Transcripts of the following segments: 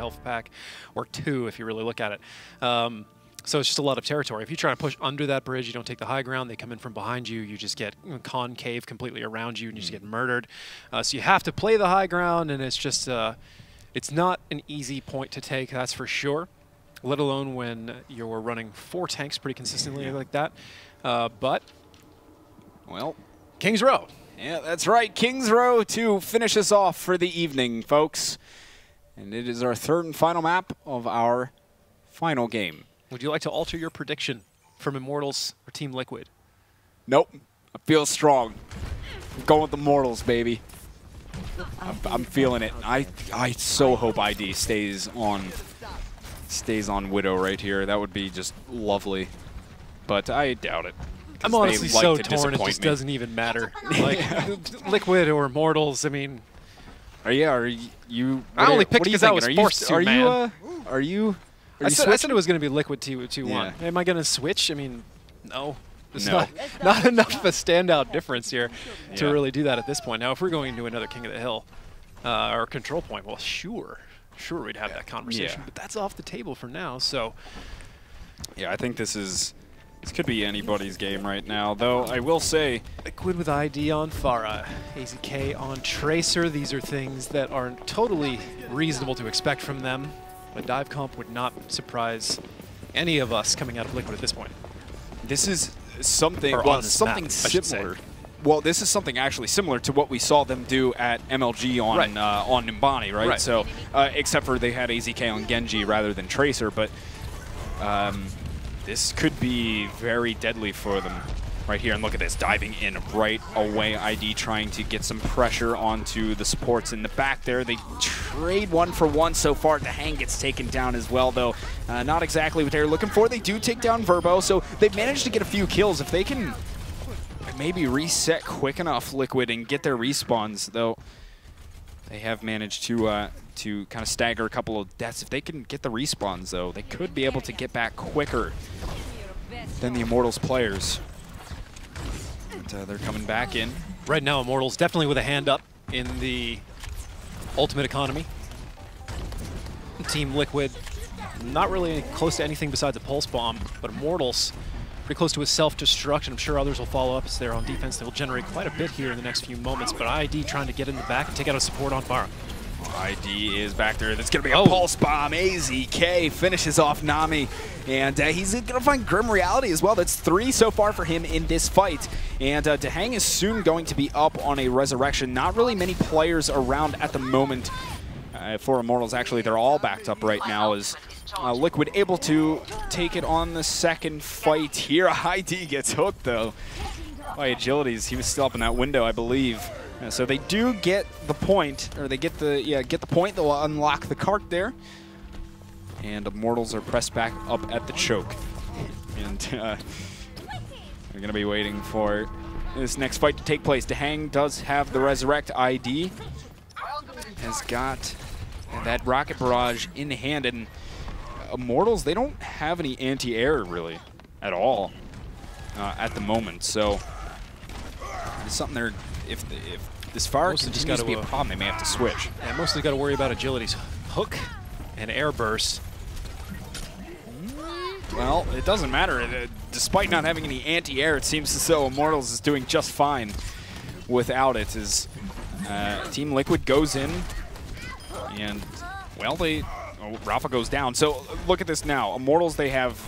health pack, or 2 if you really look at it. So it's just a lot of territory. If you try to push under that bridge, you don't take the high ground, they come in from behind you, you just get concave completely around you and you just get murdered. So you have to play the high ground, and it's just, it's not an easy point to take, that's for sure, let alone when you're running 4 tanks pretty consistently like that. But, well, King's Row. Yeah, that's right. King's Row to finish us off for the evening, folks. And it is our 3rd and final map of our final game. Would you like to alter your prediction from Immortals or Team Liquid? Nope. I feel strong. I'm going with the Immortals, baby. I'm feeling it. I so hope ID stays on Widow right here. That would be just lovely. But I doubt it. I'm honestly so torn, it just doesn't even matter. Like, Liquid or Immortals, I mean... Are you... I only picked because I was forced to, man. I said it was going to be Liquid 2-1. Yeah. Am I going to switch? I mean, no. There's not enough of a standout difference here to really do that at this point. Now, if we're going into another King of the Hill or Control Point, well, sure we'd have that conversation. But that's off the table for now, so... Yeah, I think this could be anybody's game right now, though I will say... Liquid with ID on Pharah, AZK on Tracer. These are things that are totally reasonable to expect from them. But dive comp would not surprise any of us coming out of Liquid at this point. This is something, something similar. Well, this is something actually similar to what we saw them do at MLG on on Nimbani, right? So, except for they had AZK on Genji rather than Tracer, but this could be very deadly for them right here. And look at this, diving in right away. ID trying to get some pressure onto the supports in the back there. They trade 1 for 1 so far. Hang gets taken down as well, though. Not exactly what they're looking for. They do take down Verbo, so they've managed to get a few kills. If they can maybe reset quick enough, Liquid, and get their respawns, though, they have managed to kind of stagger a couple of deaths. If they can get the respawns, though, they could be able to get back quicker than the Immortals players. They're coming back in. Right now, Immortals definitely with a hand up in the ultimate economy. Team Liquid, not really close to anything besides a pulse bomb, but Immortals pretty close to a self-destruct. I'm sure others will follow up as they're on defense. They will generate quite a bit here in the next few moments, but ID trying to get in the back and take out a support on Pharah. ID is back there. That's going to be a pulse bomb. AZK finishes off Nami. And he's going to find Grim Reality as well. That's 3 so far for him in this fight. And Dahang is soon going to be up on a resurrection. Not really many players around at the moment for Immortals. Actually, they're all backed up right now as Liquid able to take it on the second fight here. ID gets hooked, though, by Agilities. He was still up in that window, I believe. So they do get the point, or they get the point. They'll unlock the cart there, and Immortals are pressed back up at the choke, and they're going to be waiting for this next fight to take place. Dahang does have the resurrect. ID has got that rocket barrage in hand, and Immortals, they don't have any anti-air really at all at the moment. So it's something they're. If this fire continues to be a problem, they may have to switch. Yeah, mostly got to worry about Agility's hook and air burst. Well, it doesn't matter. Despite not having any anti-air, it seems as though Immortals is doing just fine without it. As Team Liquid goes in, and, well, Rafa goes down. So look at this now. Immortals, they have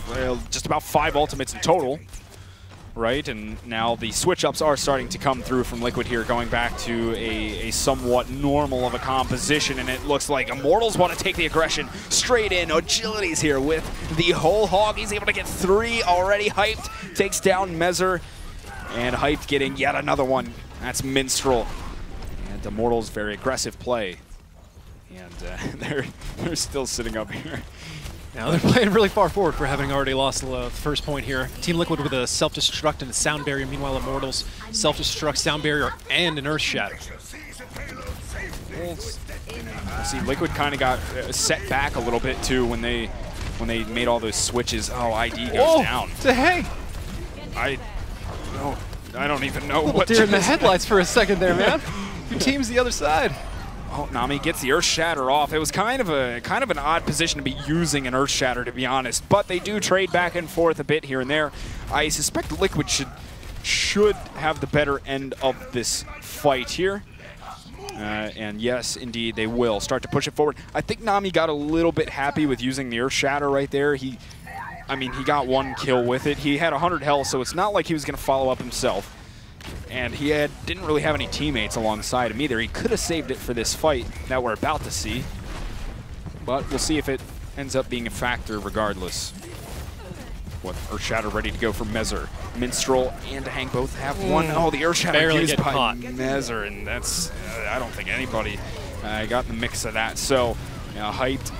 just about 5 ultimates in total. Right, and now the switch-ups are starting to come through from Liquid here, going back to a somewhat normal of a composition, and it looks like Immortals want to take the aggression straight in. Agility's here with the whole hog. He's able to get 3 already. Hyped takes down Mezzer, and Hyped getting yet another one. That's Minstrel. And Immortals, very aggressive play. And they're still sitting up here. Now they're playing really far forward for having already lost the first point here. Team Liquid with a self-destruct and a sound barrier. Meanwhile, Immortals self-destruct, sound barrier, and an earth shatter. See, Liquid kind of got set back a little bit too when they made all those switches. Oh, ID goes down. Hey, I don't even know what. Deer in the headlights for a second there, man. Your team's the other side. Oh, Nami gets the Earth Shatter off. It was kind of an odd position to be using an Earth Shatter, to be honest. But they do trade back and forth a bit here and there. I suspect Liquid should have the better end of this fight here. And yes, indeed, they will start to push it forward. I think Nami got a little bit happy with using the Earth Shatter right there. I mean, he got one kill with it. He had 100 health, so it's not like he was going to follow up himself. And he didn't really have any teammates alongside him either. He could have saved it for this fight that we're about to see. But we'll see if it ends up being a factor regardless. What, Earth Shatter ready to go for Mezzer. Minstrel and Hang both have one. Oh, the Earth Shatter used by Mezzer, and that's, I don't think anybody got in the mix of that. So, Hyped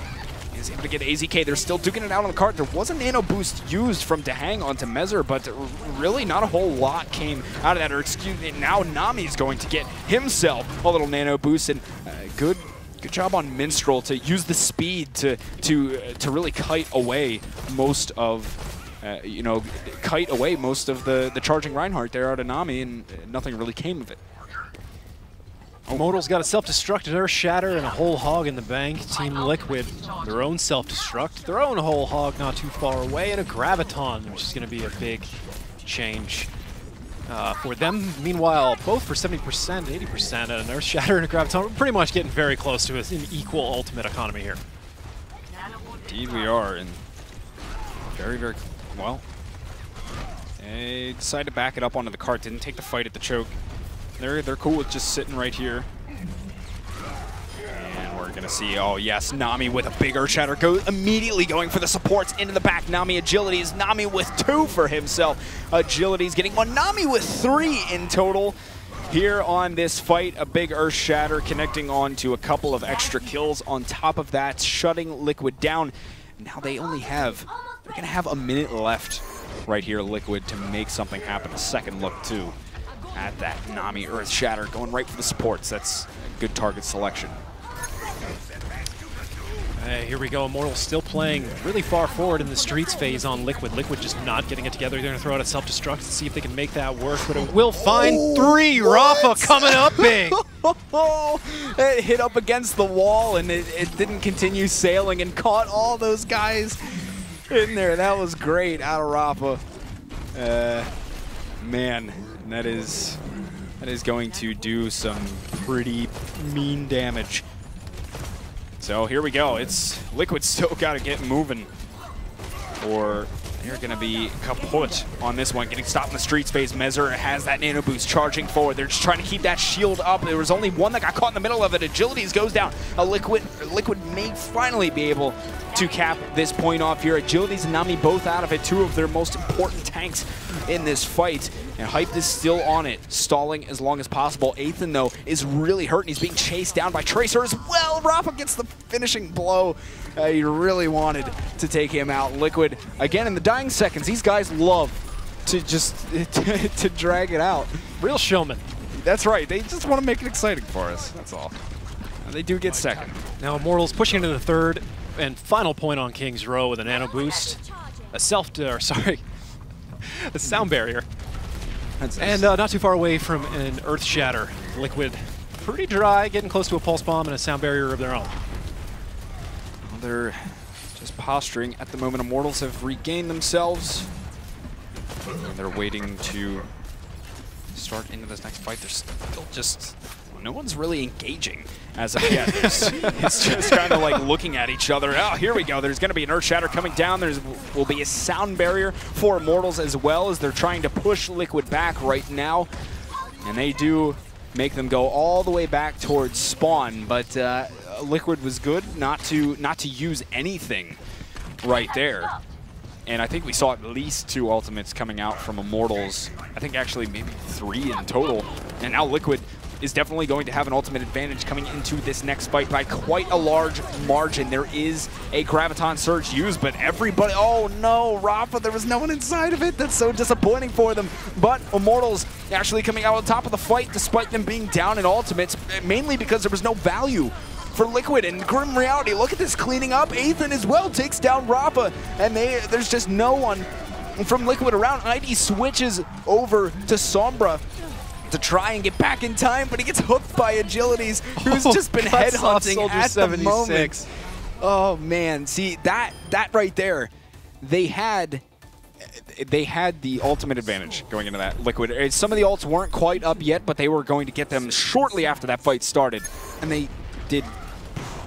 is able to get AZK. They're still duking it out on the cart. There was a nano boost used from Dahang onto Mezzer, but really not a whole lot came out of that. Or excuse me, now Nami's going to get himself a little nano boost, and good job on Minstrel to use the speed to really kite away most of the charging Reinhardt there out of Nami, and nothing really came of it. Immortals got a self-destructed Earth Shatter and a whole hog in the bank. Team Liquid, their own self-destruct, their own whole hog not too far away, and a Graviton, which is going to be a big change for them. Meanwhile, both for 70%, 80%, and an Earth Shatter and a Graviton. We're pretty much getting very close to an equal ultimate economy here. Indeed we are, and very, very well. They decided to back it up onto the cart, didn't take the fight at the choke. They're cool with just sitting right here. And we're going to see, oh yes, Nami with a big Earth Shatter, immediately going for the supports into the back. Nami agilities, Nami with 2 for himself. Agilities getting 1, Nami with 3 in total. Here on this fight, a big Earth Shatter connecting on to a couple of extra kills on top of that, shutting Liquid down. Now they only have, they're going to have a minute left right here, Liquid, to make something happen. A second look too at that Nami Earth Shatter, going right for the supports. That's a good target selection. Here we go. Immortals still playing really far forward in the streets phase on Liquid. Liquid just not getting it together. They're going to throw out a self-destruct to see if they can make that work, but it will find 3. Rafa coming up big. It hit up against the wall, and it didn't continue sailing and caught all those guys in there. That was great out of Rafa. Man, that is going to do some pretty mean damage. So here we go. It's Liquid still got to get moving, or they're going to be kaput on this one. Getting stopped in the streets phase. Mezzer has that nano boost charging forward. They're just trying to keep that shield up. There was only one that got caught in the middle of it. Agilities goes down. Liquid may finally be able to cap this point off here. Agilities and Nami both out of it. 2 of their most important tanks in this fight. And Hyped is still on it, stalling as long as possible. Ethan, though, is really hurt, and he's being chased down by Tracer as well. Rafa gets the finishing blow. He really wanted to take him out. Liquid, again, in the dying seconds, these guys love to just to drag it out. Real showman. That's right. They just want to make it exciting for us. That's all. And they do get second. Now Immortals pushing into the third and final point on King's Row with a nano boost, a sound barrier. And not too far away from an Earth Shatter. Liquid pretty dry, getting close to a pulse bomb and a sound barrier of their own. Well, they're just posturing at the moment. Immortals have regained themselves. And they're waiting to start into this next fight. They're still just, no one's really engaging as of yet. It's just kind of like looking at each other. Oh, here we go. There's going to be an Earth Shatter coming down. There will be a sound barrier for Immortals as well, as they're trying to push Liquid back right now. And they do make them go all the way back towards spawn, but Liquid was good not to use anything right there. And I think we saw at least 2 ultimates coming out from Immortals. I think actually maybe 3 in total. And now Liquid is definitely going to have an ultimate advantage coming into this next fight by quite a large margin. There is a Graviton Surge used, but everybody, oh no, Rafa, there was no one inside of it. That's so disappointing for them. But Immortals actually coming out on top of the fight despite them being down in ultimates, mainly because there was no value for Liquid. And Grim Reality, look at this cleaning up. Ethan as well takes down Rafa, and there's just no one from Liquid around. ID switches over to Sombra. to try and get back in time, but he gets hooked by Agilities, who's just been headhunting at the moment. Oh man, see that right there, they had the ultimate advantage going into that Liquid. Some of the ults weren't quite up yet, but they were going to get them shortly after that fight started, and they did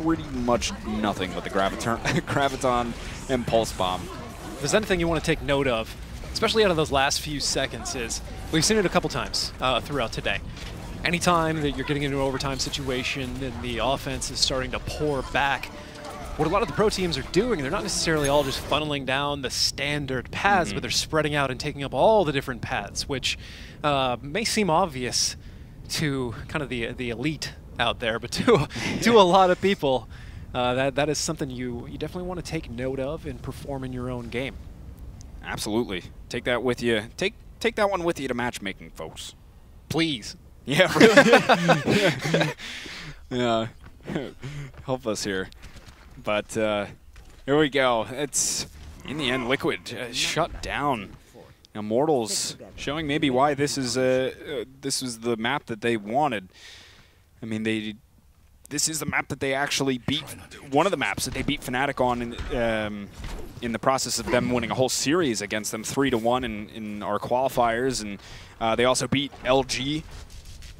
pretty much nothing with the Graviton and Pulse Bomb. If there's anything you want to take note of, especially out of those last few seconds, is we've seen it a couple times throughout today. Anytime that you're getting into an overtime situation and the offense is starting to pour back, what a lot of the pro teams are doing, they're not necessarily all just funneling down the standard paths, but they're spreading out and taking up all the different paths, which may seem obvious to kind of the elite out there, but to a lot of people, that is something you definitely want to take note of and perform in your own game. Absolutely. Take that with you. Take that one with you to matchmaking, folks. Please. Yeah, really. Yeah. Help us here. But here we go. It's, in the end, Liquid shut down. Immortals showing maybe why this is the map that they wanted. I mean, this is the map that they actually beat, one of the maps that they beat Fnatic on in the process of them winning a whole series against them 3-1 in our qualifiers. And they also beat LG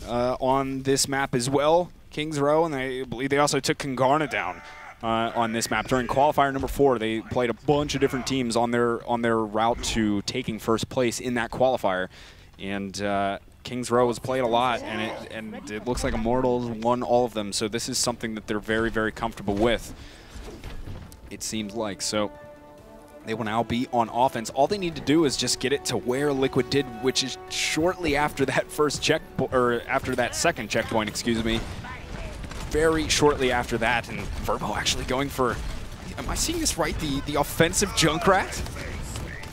on this map as well, Kings Row, and I believe they also took Kangarna down on this map during qualifier number 4. They played a bunch of different teams on their route to taking first place in that qualifier, and Kings Row has played a lot, and it looks like Immortals won all of them. So this is something that they're very, very comfortable with, it seems like. So they will now be on offense. All they need to do is just get it to where Liquid did, which is shortly after that after that second checkpoint, excuse me. Very shortly after that, and Verbo actually going for, am I seeing this right, the offensive Junkrat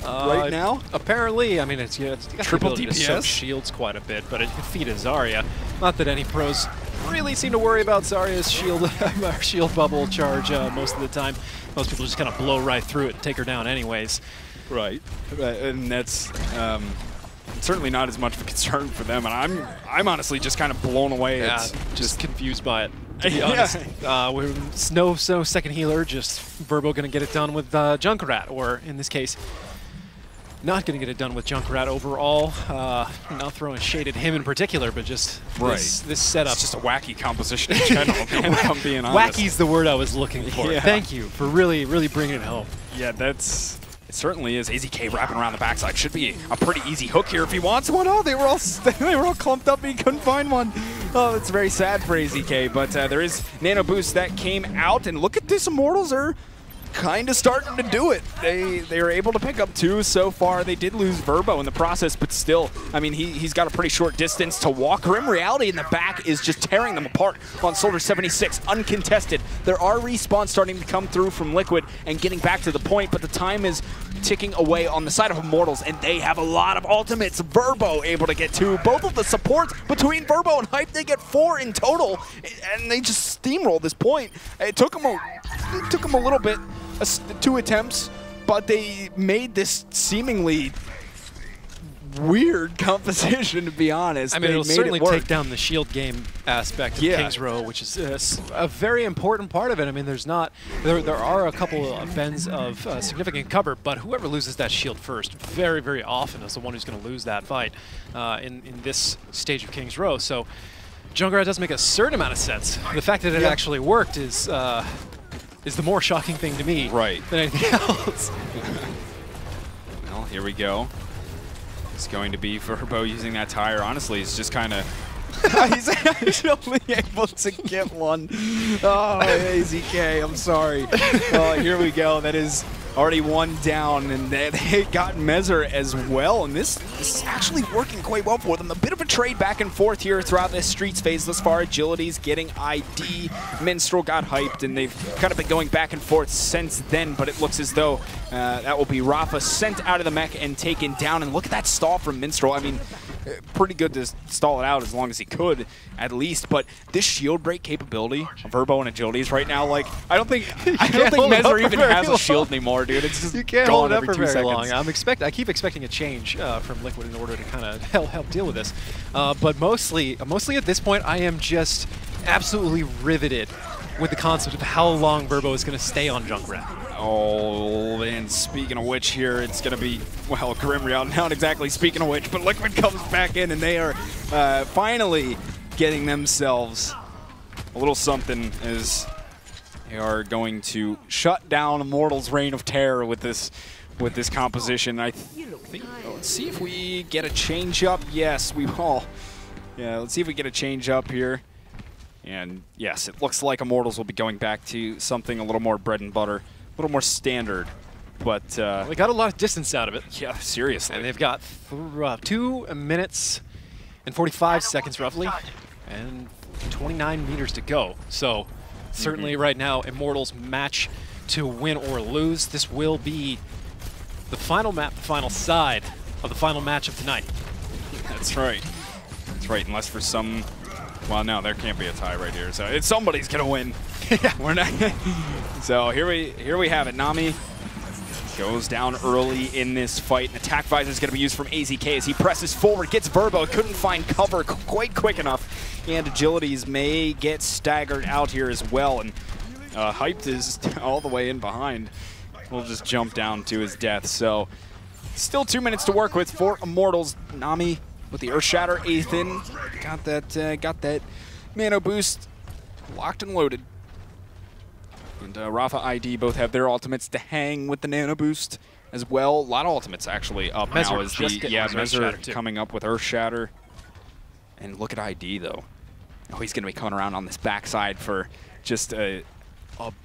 right now? Apparently, I mean, it's got triple the ability DPS. to soak shields quite a bit, but it can feed a Zarya. Not that any pros really seem to worry about Zarya's shield bubble charge most of the time. Most people just kind of blow right through it and take her down anyways. Right, and that's certainly not as much of a concern for them, and I'm honestly just kind of blown away. Yeah, just confused by it, to be honest. No second healer, just Verbo going to get it done with Junkrat, or in this case, not going to get it done with Junkrat overall. Not throwing shade at him in particular, but just this setup. It's just a wacky composition in general, if I'm being honest. Wacky's the word I was looking for. Yeah. Thank you for really, really bringing it home. Yeah, it certainly is. AZK wrapping around the backside. Should be a pretty easy hook here if he wants one. Oh, they were all clumped up and he couldn't find one. Oh, it's very sad for AZK, but there is Nano Boost that came out, and look at this, Immortals are kind of starting to do it. They were able to pick up 2 so far. They did lose Verbo in the process, but still, I mean, he's got a pretty short distance to walk. Grim Reality in the back is just tearing them apart on Soldier 76, uncontested. There are respawns starting to come through from Liquid and getting back to the point, but the time is ticking away on the side of Immortals, and they have a lot of ultimates. Verbo able to get 2. Both of the supports between Verbo and Hype, they get 4 in total, and they just steamroll this point. It took them a little bit, 2 attempts, but they made this seemingly weird composition, to be honest. I mean, it'll certainly take down the shield game aspect of Kings Row, which is a very important part of it. I mean, there are a couple of bends of significant cover, but whoever loses that shield first very, very often is the one who's going to lose that fight in this stage of Kings Row. So Junkrat does make a certain amount of sense. The fact that it actually worked is the more shocking thing to me than anything else. Well, here we go. It's going to be Verbo using that tire. Honestly, it's just kind of... he's actually able to get one. Oh, AZK, I'm sorry. Here we go. That is already 1 down, and they got Mezer as well, and this is actually working quite well for them. A bit of a trade back and forth here throughout this Streets phase thus far. Agility's getting ID. Minstrel got hyped, and they've kind of been going back and forth since then, but it looks as though that will be Rafa sent out of the mech and taken down, and look at that stall from Minstrel. I mean, pretty good to stall it out as long as he could, at least. But this shield break capability of Verbo and Agilities right now, like, I don't think Mezzer even has a shield anymore, dude. It's just you can't hold it up every for 2 very seconds. long. I keep expecting a change from Liquid in order to kind of help deal with this. But mostly at this point, I am just absolutely riveted with the concept of how long Verbo is going to stay on Junkrat. Oh, and speaking of which here, it's going to be, well, Grim Reality, not exactly speaking of which, but Liquid comes back in, and they are finally getting themselves a little something as they are going to shut down Immortals' reign of terror with this composition. I think, let's see if we get a change up. Yes, we will. Yeah, let's see if we get a change up here. And yes, it looks like Immortals will be going back to something a little more bread and butter, a little more standard. But they got a lot of distance out of it. Yeah, seriously. And they've got 2 minutes and 45 seconds roughly, and 29 meters to go. So certainly right now, Immortals match to win or lose. This will be the final map, the final side of the final match of tonight. That's right. That's right, unless for some... Well, no, there can't be a tie right here. So somebody's gonna win. Yeah. We're not. So here we have it. Nami goes down early in this fight. An attack visor is gonna be used from AZK as he presses forward, gets Verbo, couldn't find cover quite quick enough, and Agilities may get staggered out here as well. And Hyped is all the way in behind. We'll just jump down to his death. So still 2 minutes to work with for Immortals. Nami with the Earth Shatter, Ethan got that Nano Boost locked and loaded. And Rafa ID both have their ultimates to hang with the Nano Boost as well. A lot of ultimates actually up now as Mezzer coming up with Earth Shatter. And look at ID though. Oh, he's gonna be coming around on this backside for just a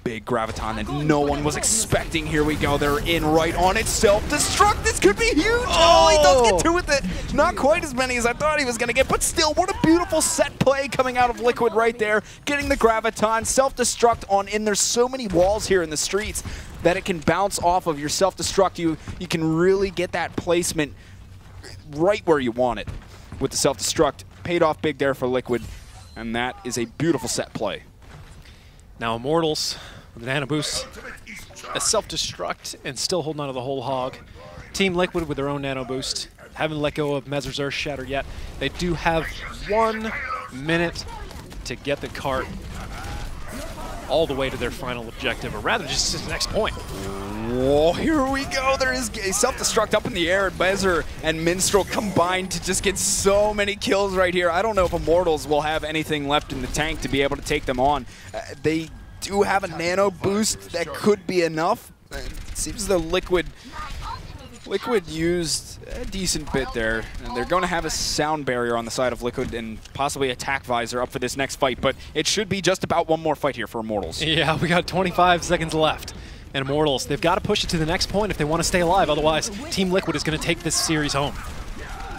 big Graviton that no one was expecting. Here we go. They're in right on it. Self-destruct. This could be huge. Oh, he does get 2 with it. Not quite as many as I thought he was going to get, but still, what a beautiful set play coming out of Liquid right there. Getting the Graviton. Self-destruct on in. There's so many walls here in the streets that it can bounce off of your self-destruct. You can really get that placement right where you want it with the self-destruct. Paid off big there for Liquid, and that is a beautiful set play. Now Immortals with the Nano Boost, a self-destruct, and still holding on to the whole hog. Team Liquid with their own Nano Boost. Haven't let go of Mezzer's Earth Shatter yet. They do have 1 minute to get the cart all the way to their final objective, or rather just to the next point. Whoa, here we go. There is a self-destruct up in the air, and Mezzer and Minstrel combined to just get so many kills right here. I don't know if Immortals will have anything left in the tank to be able to take them on. They do have a Nano Boost that could be enough. It seems as though Liquid used a decent bit there, and they're going to have a sound barrier on the side of Liquid and possibly attack visor up for this next fight, but it should be just about one more fight here for Immortals. Yeah, we got 25 seconds left. And Immortals, they've got to push it to the next point if they want to stay alive, otherwise Team Liquid is going to take this series home.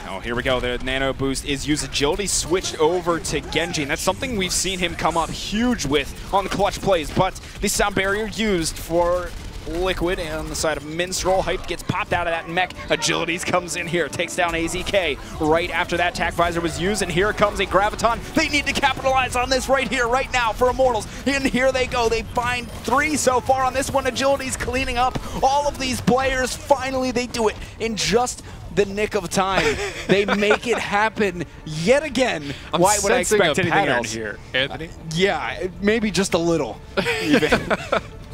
Oh, here we go. The Nano Boost is used. Agility switched over to Genji, and that's something we've seen him come up huge with on the clutch plays, but the sound barrier used for Liquid, and on the side of Minstrel, Hype gets popped out of that mech. Agilities comes in here, takes down AZK. Right after that, Tac Visor was used, and here comes a Graviton. They need to capitalize on this right here, right now for Immortals. And here they go. They find 3 so far on this one. Agility's cleaning up all of these players. Finally, they do it in just the nick of time. They make it happen yet again. Why would I expect anything else here, Anthony? Yeah, maybe just a little, even.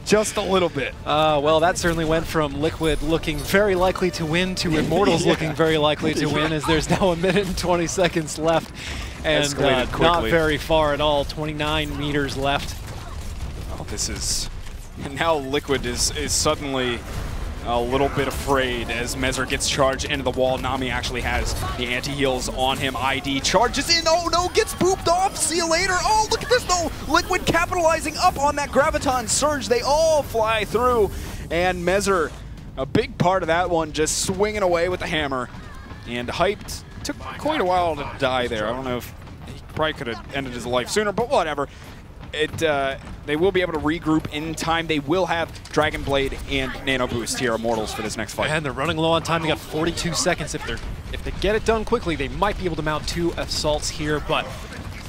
Just a little bit. Well, that certainly went from Liquid looking very likely to win to Immortals looking very likely to win, as there's now 1 minute and 20 seconds left. And not very far at all, 29 meters left. Oh, this is... And now Liquid is suddenly a little bit afraid as Mezzer gets charged into the wall. Nami actually has the anti-heals on him. ID charges in. Oh no, gets booped off. See you later. Oh, look at this though. Liquid capitalizing up on that Graviton surge. They all fly through. And Mezzer, a big part of that one, just swinging away with the hammer. And Hyped took quite a while to die there. I don't know if he probably could have ended his life sooner, but whatever. they will be able to regroup in time. They will have Dragon Blade and Nano Boost here, Immortals, for this next fight. And they're running low on time. They got 42 seconds. If they get it done quickly, they might be able to mount 2 assaults here, but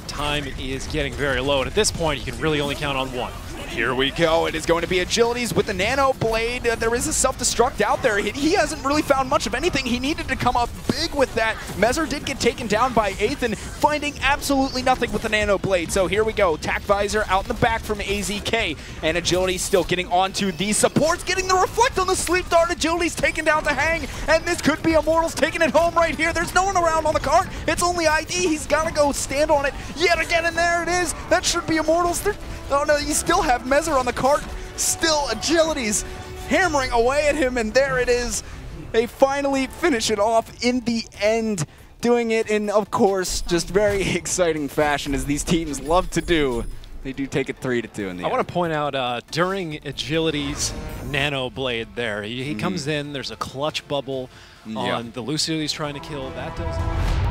time is getting very low. And at this point, you can really only count on 1. Here we go. It is going to be Agilities with the Nano Blade. There is a self-destruct out there. He hasn't really found much of anything. He needed to come up big with that. Mezzer did get taken down by Athan, finding absolutely nothing with the Nano Blade. So here we go. Tac Visor out in the back from AZK. And Agility still getting onto the supports, getting the Reflect on the Sleep Dart. Agility's taken down to Hang. And this could be Immortals taking it home right here. There's no one around on the cart. It's only ID. He's got to go stand on it yet again. And there it is. That should be Immortals. Oh no, you still have Mezzer on the cart. Still Agility's hammering away at him, and there it is. They finally finish it off in the end, doing it in, of course, just very exciting fashion, as these teams love to do. They do take it 3-2 in the end. I want to point out, during Agility's Nano Blade there, he comes in, there's a clutch bubble on the Lucio he's trying to kill. That does...